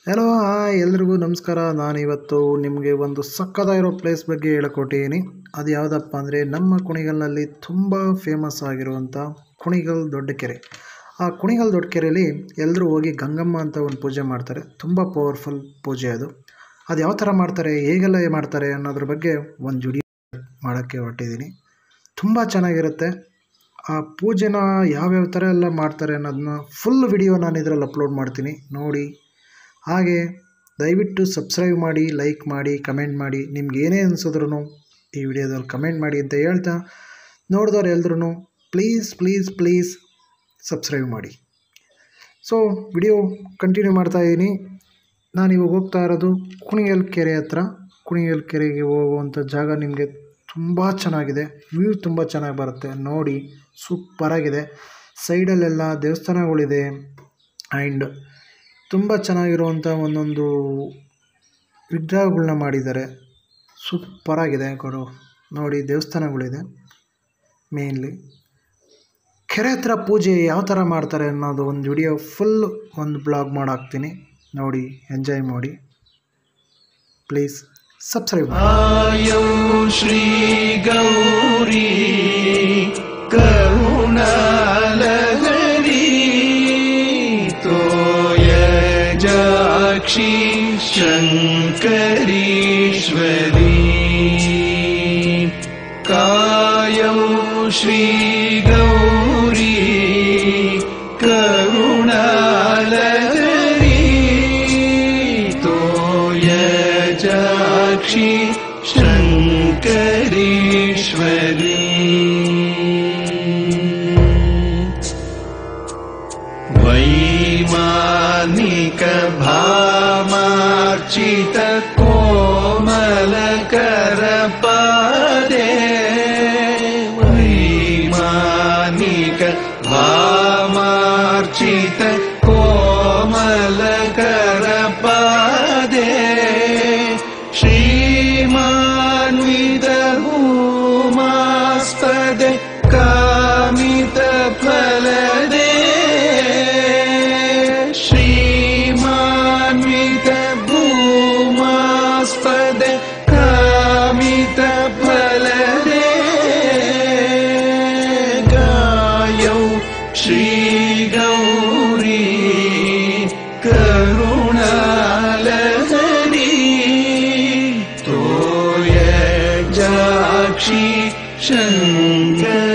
Hello hi ಎಲ್ರಿಗೂ ನಮಸ್ಕಾರ. ನಾನಿವತ್ತು ನಿಮಗೆ ಒಂದು ಸಕ್ಕತ್ತಾಗಿರೋ ಪ್ಲೇಸ್ ಬಗ್ಗೆ ಹೇಳಿಕೊಟ್ಟಿದ್ದೀನಿ. ಅದು ಯಾವುದಪ್ಪ ಅಂದರೆ ನಮ್ಮ ಕುಣಿಗಲ್ನಲ್ಲಿ ತುಂಬ ಫೇಮಸ್ ಆಗಿರುವಂಥ ಕುಣಿಗಲ್ ದೊಡ್ಡ ಕೆರೆ. ಆ ಕುಣಿಗಲ್ ದೊಡ್ಡ ಕೆರೆಯಲ್ಲಿ ಎಲ್ಲರೂ ಹೋಗಿ ಗಂಗಮ್ಮ ಅಂತ ಒಂದು ಪೂಜೆ ಮಾಡ್ತಾರೆ. ತುಂಬ ಪವರ್ಫುಲ್ ಪೂಜೆ ಅದು. ಅದು ಯಾವ ಥರ ಮಾಡ್ತಾರೆ, ಹೇಗೆಲ್ಲ ಮಾಡ್ತಾರೆ ಅನ್ನೋದ್ರ ಬಗ್ಗೆ ಒಂದು ವಿಡಿಯೋ ಮಾಡೋಕ್ಕೆ ಹೊರಟಿದ್ದೀನಿ. ತುಂಬ ಚೆನ್ನಾಗಿರುತ್ತೆ. ಆ ಪೂಜೆನ ಯಾವ್ಯಾವ ಥರ ಎಲ್ಲ ಮಾಡ್ತಾರೆ ಅನ್ನೋದನ್ನ ಫುಲ್ ವಿಡಿಯೋ ನಾನು ಇದರಲ್ಲಿ ಅಪ್ಲೋಡ್ ಮಾಡ್ತೀನಿ, ನೋಡಿ. ಹಾಗೆ ದಯವಿಟ್ಟು ಸಬ್ಸ್ಕ್ರೈಬ್ ಮಾಡಿ, ಲೈಕ್ ಮಾಡಿ, ಕಮೆಂಟ್ ಮಾಡಿ. ನಿಮ್ಗೆ ಏನೇ ಅನಿಸಿದ್ರು ಈ ವಿಡಿಯೋದಲ್ಲಿ ಕಮೆಂಟ್ ಮಾಡಿ ಅಂತ ಹೇಳ್ತಾ, ನೋಡಿದವ್ರು ಎಲ್ಲರೂ ಪ್ಲೀಸ್ ಪ್ಲೀಸ್ ಪ್ಲೀಸ್ ಸಬ್ಸ್ಕ್ರೈಬ್ ಮಾಡಿ. ಸೊ ವಿಡಿಯೋ ಕಂಟಿನ್ಯೂ ಮಾಡ್ತಾಯಿದ್ದೀನಿ. ನಾನಿವಾಗ ಹೋಗ್ತಾ ಇರೋದು ಕುಣಿಗಲ್ ಕೆರೆ ಹತ್ರ. ಕುಣಿಗಲ್ ಕೆರೆಗೆ ಹೋಗುವಂಥ ಜಾಗ ನಿಮಗೆ ತುಂಬ ಚೆನ್ನಾಗಿದೆ, ವ್ಯೂ ತುಂಬ ಚೆನ್ನಾಗಿ ಬರುತ್ತೆ ನೋಡಿ. ಸೂಪರಾಗಿದೆ. ಸೈಡಲ್ಲೆಲ್ಲ ದೇವಸ್ಥಾನಗಳಿದೆ ಆ್ಯಂಡ್ ತುಂಬ ಚೆನ್ನಾಗಿರುವಂಥ ಒಂದೊಂದು ವಿಗ್ರಹಗಳನ್ನ ಮಾಡಿದ್ದಾರೆ. ಸೂಪರಾಗಿದೆ ಕೊಡು ನೋಡಿ. ದೇವಸ್ಥಾನಗಳಿದೆ. ಮೇನ್ಲಿ ಕೆರೆ ಹತ್ರ ಪೂಜೆ ಯಾವ ಥರ ಮಾಡ್ತಾರೆ ಅನ್ನೋದು ಒಂದು ವಿಡಿಯೋ ಫುಲ್ ಒಂದು ಬ್ಲಾಗ್ ಮಾಡಾಕ್ತೀನಿ, ನೋಡಿ, ಎಂಜಾಯ್ ಮಾಡಿ. ಪ್ಲೀಸ್ ಸಬ್ಸ್ಕ್ರೈಬ್ ಮಾಡಿ. ಶ್ರೀ ಗೌರಿ ಕರುಣಾಲಹರಿ ತೋಯಜಾಕ್ಷಿ ಶಂಕರೀಶ್ವರಿ ಕಾಯೌ ಶ್ರೀ ಗೌರಿ ಕರುಣಾಲಹರಿ ತೋಯಜಾಕ್ಷಿ ಶಂಕರೀಶ್ವರಿ ವೈಮಾನಿಕ ಭಾಮಾರ್ಚಿತ ಕೋಮಲಕರ ಪಾದೆ ವೈಮಾನಿಕ ಭಾಮಾರ್ಚಿತ ಕೋಮಲಕರ ಪಾದೆ ಶ್ರೀಮಾನ್ವಿತ ಭೂಮಾಸ್ಪದೆ ಕಾಮಿತ ಫಲದೆ ಶ್ರೀಮಾನ್ವಿತ ಭೂಮಾಸ್ಪದೆ ಕಾಮಿತ ಫಲದೆ ಗಾಯೌ ಶ್ರೀ ಗೌರಿ ಕರುಣಾಲಹರಿ ತೋಯಜಾಕ್ಷಿ ಶಂಕರ